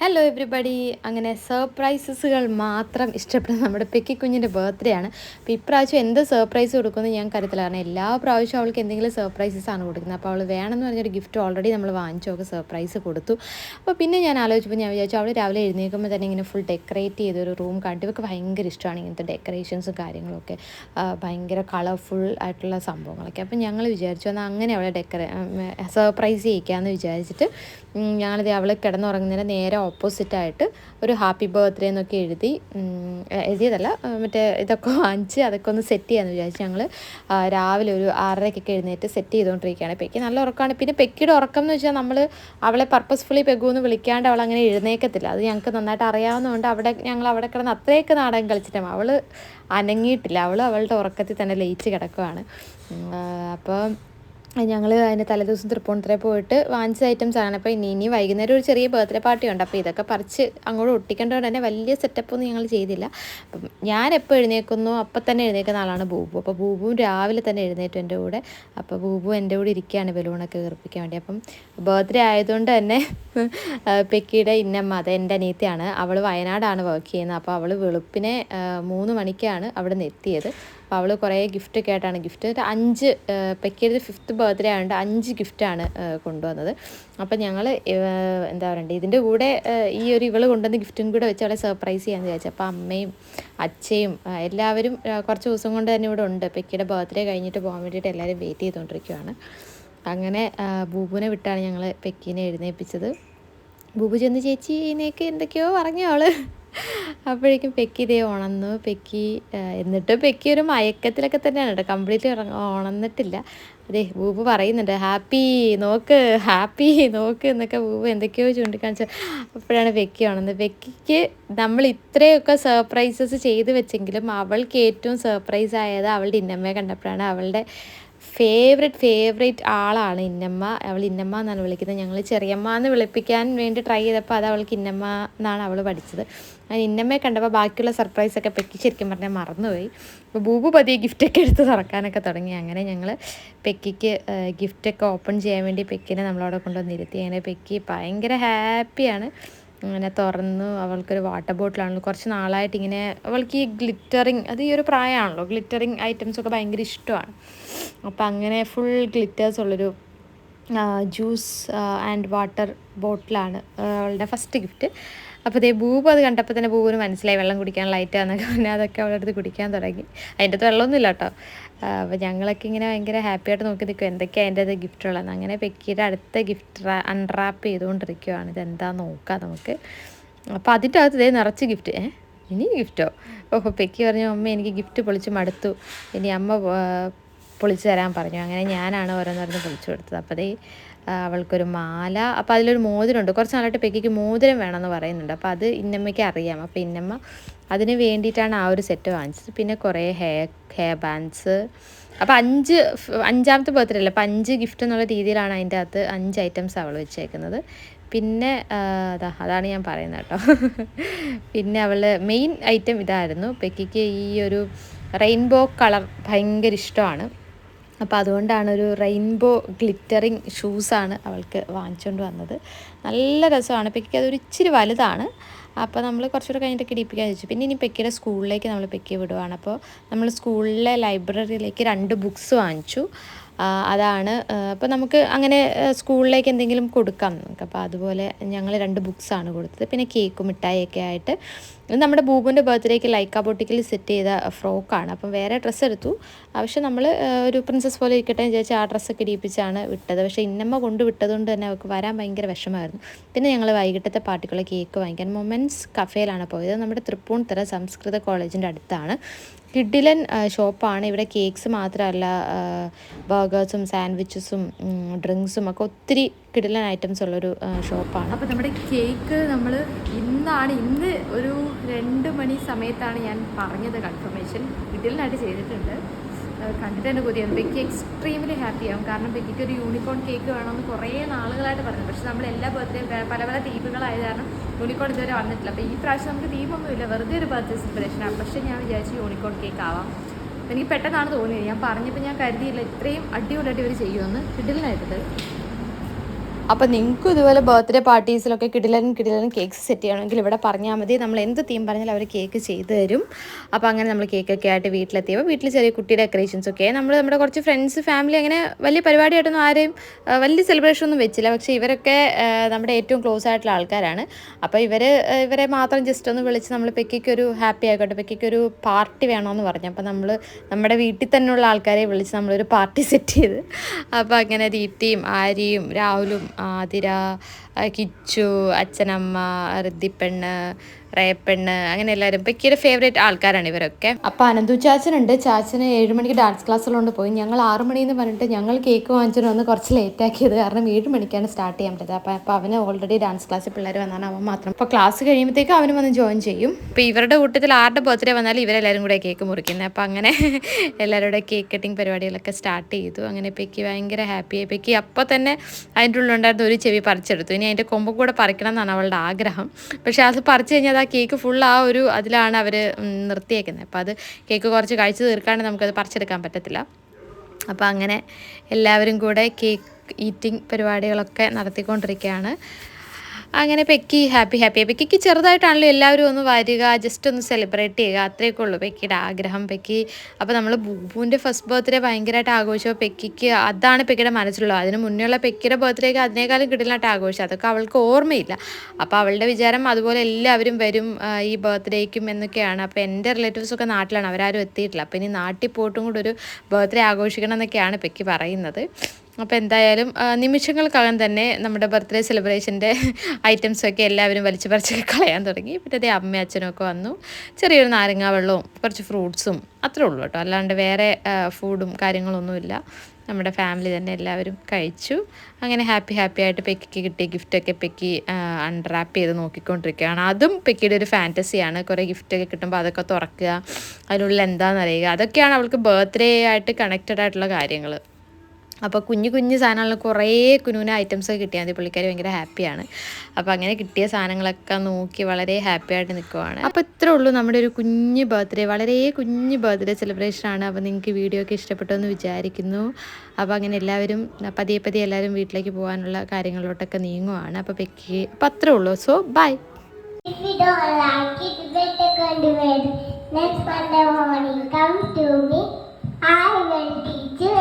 Hello everybody. അങ്ങനെ സർപ്രൈസസുകൾ മാത്രം ഇഷ്ടപ്പെടുന്ന നമ്മുടെ പെക്കി കുഞ്ഞിൻ്റെ ബർത്ത്ഡേ ആണ്. അപ്പോൾ ഇപ്രാവശ്യം എന്ത് സർപ്രൈസ് കൊടുക്കുമെന്ന് ഞാൻ കരുത്തില്ല. കാരണം എല്ലാ പ്രാവശ്യവും അവൾക്ക് എന്തെങ്കിലും സർപ്രൈസസ് ആണ് കൊടുക്കുന്നത്. അപ്പോൾ അവൾ വേണമെന്ന് പറഞ്ഞൊരു ഗിഫ്റ്റ് ഓൾറെഡി നമ്മൾ വാങ്ങിച്ചു, അവൾക്ക് സർപ്രൈസ് കൊടുത്തു. അപ്പോൾ പിന്നെ ഞാൻ ആലോചിച്ചപ്പോൾ ഞാൻ വിചാരിച്ചു അവൾ രാവിലെ എഴുന്നേൽക്കുമ്പോൾ തന്നെ ഇങ്ങനെ ഫുൾ ഡെക്കറേറ്റ് ചെയ്തൊരു റൂം കണ്ടു. ഇവർക്ക് ഭയങ്കര ഇഷ്ടമാണ് ഇങ്ങനത്തെ ഡെക്കറേഷൻസും കാര്യങ്ങളൊക്കെ, ഭയങ്കര കളർഫുൾ ആയിട്ടുള്ള സംഭവങ്ങളൊക്കെ. അപ്പോൾ ഞങ്ങൾ വിചാരിച്ചു എന്നാൽ അങ്ങനെ അവളെ സർപ്രൈസ് ചെയ്യിക്കാമെന്ന് വിചാരിച്ചിട്ട് ഞങ്ങളിത് അവൾ കിടന്നുറങ്ങുന്നതിന് നേരെ ഓപ്പോസിറ്റായിട്ട് ഒരു ഹാപ്പി ബർത്ത്ഡേ എന്നൊക്കെ എഴുതിയതല്ല, മറ്റേ ഇതൊക്കെ വാങ്ങിച്ച് അതൊക്കെ ഒന്ന് സെറ്റ് ചെയ്യാമെന്ന് വിചാരിച്ചു. ഞങ്ങൾ രാവിലെ ഒരു 6:30-ക്കൊക്കെ എഴുന്നേറ്റ് സെറ്റ് ചെയ്തുകൊണ്ടിരിക്കുകയാണ്. പെക്കി നല്ല ഉറക്കമാണ്. പിന്നെ പെക്കിയുടെ ഉറക്കം എന്ന് വെച്ചാൽ നമ്മൾ അവളെ പർപ്പസ്ഫുള്ളി പെഗ്ഗുമെന്ന് വിളിക്കാണ്ട് അവൾ അങ്ങനെ എഴുന്നേക്കത്തില്ല. അത് ഞങ്ങൾക്ക് നന്നായിട്ട് അറിയാവുന്നതുകൊണ്ട് ഞങ്ങൾ അവിടെ കിടന്ന് അത്രയൊക്കെ നാടകം കളിച്ചിട്ടാണ് അവൾ അനങ്ങിയിട്ടില്ല. അവളുടെ ഉറക്കത്തിൽ തന്നെ ലയിച്ച് കിടക്കുകയാണ്. അപ്പോൾ ഞങ്ങൾ അതിൻ്റെ തലേദിവസം തൃപ്പൂണിത്തുറ പോയിട്ട് വാങ്ങിച്ച ഐറ്റംസ് ആണ്. അപ്പോൾ ഇനി വൈകുന്നേരം ഒരു ചെറിയ ബർത്ത്ഡേ പാർട്ടി ഉണ്ട്. അപ്പോൾ ഇതൊക്കെ പറിച്ച് അങ്ങോട്ട് ഒട്ടിക്കേണ്ടതുകൊണ്ട് തന്നെ വലിയ സെറ്റപ്പൊന്നും ഞങ്ങൾ ചെയ്തില്ല. അപ്പം ഞാൻ എപ്പോൾ എഴുന്നേൽക്കുന്നു അപ്പം തന്നെ എഴുന്നേൽക്കുന്ന ആളാണ് ബൂബു. അപ്പോൾ ബൂബുവും രാവിലെ തന്നെ എഴുന്നേറ്റു എൻ്റെ കൂടെ. അപ്പോൾ ബൂബു എൻ്റെ കൂടെ ഇരിക്കുകയാണ് ബലൂണൊക്കെ വീർപ്പിക്കാൻ വേണ്ടി. അപ്പം ബർത്ത്ഡേ ആയതുകൊണ്ട് തന്നെ പെക്കിയുടെ ഇന്നമ്മ, അത് എൻ്റെ അനിയത്തിയാണ്, അവൾ വയനാടാണ് വർക്ക് ചെയ്യുന്നത്. അപ്പോൾ അവൾ വെളുപ്പിനെ 3 മണിക്കാണ് അവിടെ നിന്ന് എത്തിയത്. അപ്പോൾ അവൾ കുറേ ഗിഫ്റ്റൊക്കെ ആയിട്ടാണ് പെക്കിയുടെ 5th ബർത്ത്ഡേ ആയതുകൊണ്ട് 5 ഗിഫ്റ്റാണ് കൊണ്ടുവന്നത്. അപ്പം ഞങ്ങൾ എന്താ പറയണ്ടേ, ഇതിൻ്റെ കൂടെ ഇവൾ കൊണ്ടുവന്ന ഗിഫ്റ്റും കൂടെ വെച്ച് അവളെ സർപ്രൈസ് ചെയ്യാമെന്ന് വിചാരിച്ചു. അപ്പോൾ അമ്മയും അച്ഛയും എല്ലാവരും കുറച്ച് ദിവസം കൊണ്ട് തന്നെ ഇവിടെ ഉണ്ട്. പെക്കിയുടെ ബർത്ത്ഡേ കഴിഞ്ഞിട്ട് പോകാൻ വേണ്ടിയിട്ട് എല്ലാവരും വെയിറ്റ് ചെയ്തുകൊണ്ടിരിക്കുകയാണ്. അങ്ങനെ ബൂബുവിനെ വിട്ടാണ് ഞങ്ങൾ പെക്കിനെ എഴുന്നേൽപ്പിച്ചത്. ബൂബു ചെന്ന് ചേച്ചി ഇതിനേക്ക് എന്തൊക്കെയോ പറഞ്ഞു അവൾ. അപ്പോഴേക്കും പെക്കി ഇതേ ഉണർന്നു. എന്നിട്ട് പെക്കി ഒരു മയക്കത്തിലൊക്കെ തന്നെയാണ് കേട്ടോ, കംപ്ലീറ്റ് ഉണർന്നിട്ടില്ല. അതെ ബൂബു പറയുന്നുണ്ട് ഹാപ്പി നോക്ക് എന്നൊക്കെ ബൂബു എന്തൊക്കെയോ ചൂണ്ടിക്കാണിച്ചു. അപ്പോഴാണ് പെക്കി ഉണർന്നത്. പെക്കിക്ക് നമ്മൾ ഇത്രയൊക്കെ സർപ്രൈസസ് ചെയ്ത് വെച്ചെങ്കിലും അവൾക്ക് ഏറ്റവും സർപ്രൈസ് ആയത് അവളുടെ ഇന്നമ്മയെ കണ്ടപ്പോഴാണ്. അവളുടെ ഫേവറേറ്റ് ആളാണ് ഇന്നമ്മ. അവൾ ഇന്നമ്മ എന്നാണ് വിളിക്കുന്നത്. ഞങ്ങൾ ചെറിയമ്മ എന്ന് വിളിപ്പിക്കാൻ വേണ്ടി ട്രൈ ചെയ്തപ്പോൾ അത് അവൾക്ക് ഇന്നമ്മ എന്നാണ് അവൾ പഠിച്ചത്. അങ്ങനെ ഇന്നമ്മയെ കണ്ടപ്പോൾ ബാക്കിയുള്ള സർപ്രൈസൊക്കെ പെക്കി ശരിക്കും പറഞ്ഞാൽ മറന്നുപോയി. അപ്പോൾ ബൂബു പതിയെ ഗിഫ്റ്റൊക്കെ എടുത്ത് തുറക്കാനൊക്കെ തുടങ്ങി. അങ്ങനെ ഞങ്ങൾ പെക്കിക്ക് ഗിഫ്റ്റൊക്കെ ഓപ്പൺ ചെയ്യാൻ വേണ്ടി പെക്കിനെ നമ്മളവിടെ കൊണ്ടുവന്നിരുത്തി. അങ്ങനെ പെക്കി ഭയങ്കര ഹാപ്പിയാണ്. അങ്ങനെ തുറന്നു. അവൾക്കൊരു വാട്ടർ ബോട്ടിലാണല്ലോ, കുറച്ച് നാളായിട്ട് ഇങ്ങനെ അവൾക്ക് ഈ ഗ്ലിറ്ററിങ്, അത് ഈ ഒരു പ്രായമാണല്ലോ, ഗ്ലിറ്ററിങ് ഐറ്റംസൊക്കെ ഭയങ്കര ഇഷ്ടമാണ്. അപ്പോൾ അങ്ങനെ ഫുൾ ഗ്ലിറ്റേഴ്സ് ഉള്ളൊരു ജ്യൂസ് ആൻഡ് വാട്ടർ ബോട്ടിലാണ് അവളുടെ ഫസ്റ്റ് ഗിഫ്റ്റ്. അപ്പോൾ ബൂബു അത് കണ്ടപ്പോൾ തന്നെ ബൂബുവിന് മനസ്സിലായി വെള്ളം കുടിക്കാൻ ലൈറ്റാന്നൊക്കെ. പിന്നെ അതൊക്കെ അവളുടെ അടുത്ത് കുടിക്കാൻ തുടങ്ങി. അതിൻ്റെ അകത്ത് വെള്ളമൊന്നുമില്ല കേട്ടോ. അപ്പോൾ ഞങ്ങളൊക്കെ ഇങ്ങനെ ഭയങ്കര ഹാപ്പിയായിട്ട് നോക്കി നിൽക്കും എന്തൊക്കെയാണ് അതിൻ്റെ അത് ഗിഫ്റ്റുള്ളതെന്ന്. അങ്ങനെ പെക്കിയുടെ അടുത്ത ഗിഫ്റ്റ് അൺറാപ്പ് ചെയ്തുകൊണ്ടിരിക്കുകയാണ്. ഇതെന്താ നോക്കാം നമുക്ക്. അപ്പോൾ അതിൻ്റെ അകത്ത് നിറച്ച് ഗിഫ്റ്റ്. ഇനി ഗിഫ്റ്റോ? പെക്കി പറഞ്ഞു അമ്മ എനിക്ക് ഗിഫ്റ്റ് പൊളിച്ച് മടുത്തു, ഇനി അമ്മ പൊളിച്ചു തരാൻ പറഞ്ഞു. അങ്ങനെ ഞാനാണ് ഓരോന്നോരോന്ന് പൊളിച്ചു കൊടുത്തത്. അപ്പോൾ അവൾക്കൊരു മാല, അപ്പോൾ അതിലൊരു മോതിരമുണ്ട്. കുറച്ച് നാളായിട്ട് പെക്കിക്ക് മോതിരം വേണമെന്ന് പറയുന്നുണ്ട്. അപ്പോൾ അത് ഇന്നമ്മയ്ക്ക് അറിയാം. അപ്പോൾ ഇന്നമ്മ അതിന് വേണ്ടിയിട്ടാണ് ആ ഒരു സെറ്റ് വാങ്ങിച്ചത്. പിന്നെ കുറേ ഹെയർ ബാൻഡ്സ്. അപ്പോൾ 5ാമത്തെ ബർത്ത്ഡേ അല്ലേ, അപ്പോൾ 5 ഗിഫ്റ്റ് എന്നുള്ള രീതിയിലാണ് അതിൻ്റെ അകത്ത് 5 ഐറ്റംസ് അവൾ വെച്ചേക്കുന്നത്. പിന്നെ അതാണ് ഞാൻ പറയുന്നത് കേട്ടോ. പിന്നെ അവൾ മെയിൻ ഐറ്റം ഇതായിരുന്നു. പെക്കിക്ക് ഈ ഒരു റെയിൻബോ കളർ ഭയങ്കര ഇഷ്ടമാണ്. അപ്പോൾ അതുകൊണ്ടാണ് ഒരു റെയിൻബോ ഗ്ലിറ്ററിങ് ഷൂസാണ് അവൾക്ക് വാങ്ങിച്ചുകൊണ്ട് വന്നത്. നല്ല രസമാണ്. പെക്കിക്ക് അതൊരു ഇച്ചിരി വലുതാണ്. അപ്പോൾ നമ്മൾ കുറച്ചുകൂടെ കഴിഞ്ഞിട്ടൊക്കെ ഇടിപ്പിക്കാൻ വെച്ചു. പിന്നെ ഇനി പെക്കിയുടെ സ്കൂളിലേക്ക് നമ്മൾ പെക്കി വിടുവാണ്. അപ്പോൾ നമ്മൾ സ്കൂളിലെ ലൈബ്രറിയിലേക്ക് 2 ബുക്സ് വാങ്ങിച്ചു. അതാണ് അപ്പോൾ നമുക്ക് അങ്ങനെ സ്കൂളിലേക്ക് എന്തെങ്കിലും കൊടുക്കാം നമുക്ക്. അപ്പോൾ അതുപോലെ ഞങ്ങൾ 2 ബുക്സാണ് കൊടുത്തത്. പിന്നെ കേക്കും മിഠായിയൊക്കെ ആയിട്ട്. ഇത് നമ്മുടെ ബൂബുവിൻ്റെ ബർത്ത്ഡേക്ക് ലൈക്ക ബൊട്ടിക്കിൽ സെറ്റ് ചെയ്ത ഫ്രോക്കാണ്. അപ്പം വേറെ ഡ്രസ്സ് എടുത്തു. പക്ഷെ നമ്മൾ ഒരു പ്രിൻസസ് പോലെ ഇരിക്കട്ടെ എന്ന് വിചാരിച്ച് ആ ഡ്രസ്സൊക്കെ ഇടിപ്പിച്ചാണ് വിട്ടത്. പക്ഷേ ഇന്നമ്മ കൊണ്ട് വിട്ടതുകൊണ്ട് തന്നെ അവൾക്ക് വരാൻ ഭയങ്കര വിഷമമായിരുന്നു. പിന്നെ ഞങ്ങൾ വൈകിട്ടത്തെ പാർട്ടിക്കുള്ള കേക്ക് വാങ്ങിക്കാൻ മൊമെൻറ്റ്സ് കഫേയിലാണ് പോയത്. നമ്മുടെ തൃപ്പൂണിത്തുറ സംസ്കൃത കോളേജിൻ്റെ അടുത്താണ്. കിഡിലൻ ഷോപ്പാണ്. ഇവിടെ കേക്ക്സ് മാത്രമല്ല, ബർഗേഴ്സും സാൻഡ്വിച്ചസും ഡ്രിങ്ക്സും ഒക്കെ ഒത്തിരി കിഡിലൻ ഐറ്റംസ് ഉള്ളൊരു ഷോപ്പാണ്. അപ്പോൾ നമ്മുടെ കേക്ക് നമ്മൾ ഇന്ന് ഒരു 2 മണി സമയത്താണ് ഞാൻ പറഞ്ഞത് കൺഫർമേഷൻ. കിഡിലനായിട്ട് ചെയ്തിട്ടുണ്ട്. കണ്ടിട്ട് തന്നെ കൊതിയാണ്. പെക്കി എക്സ്ട്രീംലി ഹാപ്പിയാവും. കാരണം പെക്കിക്ക് ഒരു യൂണിക്കോൺ കേക്ക് വേണമെന്ന് കുറേ നാളുകളായിട്ട് പറഞ്ഞു. പക്ഷേ നമ്മൾ എല്ലാ ബർത്ത്ഡേയും പല തീമുകളായത് കാരണം യൂണിക്കോൺ ഇതുവരെ വന്നിട്ടില്ല. അപ്പോൾ ഈ പ്രാവശ്യം നമുക്ക് തീമൊന്നുമില്ല, വെറുതെ ഒരു ബർത്ത്ഡേ സെലിബ്രേഷനാണ്. പക്ഷേ ഞാൻ വിചാരിച്ചു യൂണിക്കോൺ കേക്ക് ആവാം. എനിക്ക് പെട്ടെന്നാണ് തോന്നിയത്. ഞാൻ പറഞ്ഞപ്പോൾ ഞാൻ കരുതിയില്ല ഇത്രയും അടിപൊളിയായിട്ട് ഇവർ ചെയ്യുമെന്ന്. കിഡിലനായിട്ടുണ്ട്. അപ്പോൾ നിങ്ങൾക്കും ഇതുപോലെ ബർത്ത്ഡേ പാർട്ടീസിലൊക്കെ കിടിലൻ കേക്ക്സ് സെറ്റ് ചെയ്യണമെങ്കിൽ ഇവിടെ പറഞ്ഞാൽ മതി. നമ്മൾ എന്ത് തീം പറഞ്ഞാലും അവർ കേക്ക് ചെയ്ത് തരും. അപ്പോൾ അങ്ങനെ നമ്മൾ കേക്കൊക്കെ ആയിട്ട് വീട്ടിലെത്തിയപ്പോൾ വീട്ടിൽ ചെറിയ കുട്ടി ഡെക്കറേഷൻസൊക്കെ നമ്മുടെ കുറച്ച് ഫ്രണ്ട്സ് ഫാമിലി അങ്ങനെ വലിയ പരിപാടിയായിട്ടൊന്നും ആരെയും വലിയ സെലിബ്രേഷൻ ഒന്നും വെച്ചില്ല. പക്ഷേ ഇവരൊക്കെ നമ്മുടെ ഏറ്റവും ക്ലോസ് ആയിട്ടുള്ള ആൾക്കാരാണ്. അപ്പോൾ ഇവരെ മാത്രം ജസ്റ്റ് ഒന്ന് വിളിച്ച് നമ്മൾ പെക്കിക്കൊരു ഹാപ്പി ആയിക്കോട്ടെ, പെക്കിക്കൊരു പാർട്ടി വേണമെന്ന് പറഞ്ഞു. അപ്പോൾ നമ്മൾ നമ്മുടെ വീട്ടിൽ തന്നെയുള്ള ആൾക്കാരെ വിളിച്ച് നമ്മളൊരു പാർട്ടി സെറ്റ് ചെയ്ത്. അപ്പോൾ അങ്ങനെ ദീപ്തിയും ആര്യയും രാഹുലും ആതിര, കിച്ചു, അച്ഛനമ്മ, ഋദ്ധിപ്പെണ്ണ്, റേപ്പെണ്ണ്, അങ്ങനെ എല്ലാവരും പെക്കിയുടെ ഫേവറേറ്റ് ആൾക്കാരാണ് ഇവരൊക്കെ. അപ്പോൾ അനന്തു ചാച്ചനുണ്ട്. ചാച്ചന് 7 മണിക്ക് ഡാൻസ് ക്ലാസ്സിലുകൊണ്ട് പോയി. ഞങ്ങൾ 6 മണിയെന്ന് പറഞ്ഞിട്ട് ഞങ്ങൾ കേക്ക് വാങ്ങിച്ചിട്ട് വന്ന് കുറച്ച് ലേറ്റാക്കിയത് കാരണം 7 മണിക്കാണ് സ്റ്റാർട്ട് ചെയ്യാൻ പറ്റത്. അപ്പോൾ അവന് ഓൾറെഡി ഡാൻസ് ക്ലാസ്സിൽ പിള്ളേർ വന്നാണ്, അവൻ മാത്രം. അപ്പോൾ ക്ലാസ് കഴിയുമ്പോഴത്തേക്കും അവനും വന്ന് ജോയിൻ ചെയ്യും. അപ്പോൾ ഇവരുടെ കൂട്ടത്തിൽ ആരുടെ ബർത്ത്ഡേ വന്നാലും ഇവരെല്ലാവരും കൂടെ കേക്ക് മുറിക്കുന്നത്. അപ്പോൾ അങ്ങനെ എല്ലാവരുടെ കേക്ക് കട്ടിങ് പരിപാടികളൊക്കെ സ്റ്റാർട്ട് ചെയ്തു. അങ്ങനെ പെക്കി ഭയങ്കര ഹാപ്പിയായി. പെക്കി അപ്പോൾ തന്നെ അതിൻ്റെ ഉള്ളിലുണ്ടായിരുന്ന ഒരു ചെവി പറിച്ചെടുത്തു. ഇനി അതിൻ്റെ കൊമ്പ് കൂടെ പറിക്കണം എന്നാണ് അവളുടെ ആഗ്രഹം. പക്ഷേ അത് പറിച്ചു കഴിഞ്ഞാൽ ആ കേക്ക് ഫുൾ അതിലാണ് അവർ നിർത്തിയേക്കുന്നത്. അപ്പോൾ അത് കേക്ക് കുറച്ച് കഴിച്ച് തീർക്കാണ്ട് നമുക്കത് പറിച്ചെടുക്കാൻ പറ്റത്തില്ല. അപ്പോൾ അങ്ങനെ എല്ലാവരും കൂടെ കേക്ക് ഈറ്റിംഗ് പരിപാടികളൊക്കെ നടത്തിക്കൊണ്ടിരിക്കുകയാണ്. അങ്ങനെ പെക്കി ഹാപ്പി. പെക്കിക്ക് ചെറുതായിട്ടാണല്ലോ എല്ലാവരും ഒന്ന് വരിക, ജസ്റ്റ് ഒന്ന് സെലിബ്രേറ്റ് ചെയ്യുക, അത്രയൊക്കെ ഉള്ളൂ പെക്കിയുടെ ആഗ്രഹം. പെക്കി അപ്പോൾ നമ്മൾ ബൂബുവിൻ്റെ ഫസ്റ്റ് ബർത്ത്ഡേ ഭയങ്കരമായിട്ട് ആഘോഷിച്ചപ്പോൾ പെക്കിക്ക് അതാണ് പെക്കിയുടെ മനസ്സിലുള്ളത്. അതിന് മുന്നേയുള്ള പെക്കിയുടെ ബർത്ത്ഡേക്ക് അതിനേക്കാളും കിടിലായിട്ട് ആഘോഷിച്ചു. അതൊക്കെ അവൾക്ക് ഓർമ്മയില്ല. അപ്പോൾ അവളുടെ വിചാരം അതുപോലെ എല്ലാവരും വരും ഈ ബർത്ത്ഡേക്കും എന്നൊക്കെയാണ്. അപ്പോൾ എൻ്റെ റിലേറ്റീവ്സൊക്കെ നാട്ടിലാണ്, അവരാരും എത്തിയിട്ടില്ല. അപ്പോൾ ഇനി നാട്ടിൽ പോയിട്ടും കൂടെ ഒരു ബർത്ത്ഡേ ആഘോഷിക്കണം എന്നൊക്കെയാണ് പെക്കി പറയുന്നത്. അപ്പോൾ എന്തായാലും നിമിഷങ്ങൾക്കകം തന്നെ നമ്മുടെ ബർത്ത്ഡേ സെലിബ്രേഷൻ്റെ ഐറ്റംസൊക്കെ എല്ലാവരും വലിച്ചു പറിച്ചൊക്കെ കളയാൻ തുടങ്ങി. പിന്നെ അതേ അമ്മയും അച്ഛനും ഒക്കെ വന്നു. ചെറിയൊരു നാരങ്ങ വെള്ളവും കുറച്ച് ഫ്രൂട്ട്സും അത്രേ ഉള്ളൂ കേട്ടോ, അല്ലാണ്ട് വേറെ ഫുഡും കാര്യങ്ങളൊന്നുമില്ല. നമ്മുടെ ഫാമിലി തന്നെ എല്ലാവരും കഴിച്ചു. അങ്ങനെ ഹാപ്പി ആയിട്ട് പെക്കിക്ക് കിട്ടിയ ഗിഫ്റ്റൊക്കെ പെക്കി അൺറാപ്പ് ചെയ്ത് നോക്കിക്കൊണ്ടിരിക്കുകയാണ്. അതും പെക്കിയുടെ ഒരു ഫാൻറ്റസിയാണ്. കുറേ ഗിഫ്റ്റൊക്കെ കിട്ടുമ്പോൾ അതൊക്കെ തുറക്കുക, അതിനുള്ളിൽ എന്താണെന്ന് അറിയുക, അതൊക്കെയാണ് അവൾക്ക് ബർത്ത്ഡേ ആയിട്ട് കണക്റ്റഡ് ആയിട്ടുള്ള കാര്യങ്ങൾ. അപ്പോൾ കുഞ്ഞു സാധനങ്ങൾ കുറേ കുഞ്ഞുന ഐറ്റംസൊക്കെ കിട്ടിയാൽ മതി, പുള്ളിക്കാർ ഭയങ്കര ഹാപ്പിയാണ്. അപ്പോൾ അങ്ങനെ കിട്ടിയ സാധനങ്ങളൊക്കെ നോക്കി വളരെ ഹാപ്പി ആയിട്ട് നിൽക്കുവാണ്. അപ്പോൾ ഇത്രേ ഉള്ളൂ നമ്മുടെ ഒരു കുഞ്ഞ് ബർത്ത്ഡേ, വളരെ കുഞ്ഞ് ബർത്ത്ഡേ സെലിബ്രേഷനാണ്. അപ്പോൾ നിങ്ങൾക്ക് വീഡിയോ ഒക്കെ ഇഷ്ടപ്പെട്ടു എന്ന് വിചാരിക്കുന്നു. അപ്പോൾ അങ്ങനെ എല്ലാവരും പതിയെ എല്ലാവരും വീട്ടിലേക്ക് പോകാനുള്ള കാര്യങ്ങളിലോട്ടൊക്കെ നീങ്ങുവാണ്. അപ്പോൾ അപ്പോൾ അത്രേ ഉള്ളൂ. So bye. If you don't like it, better convert. Next Monday morning, come to me. I will teach you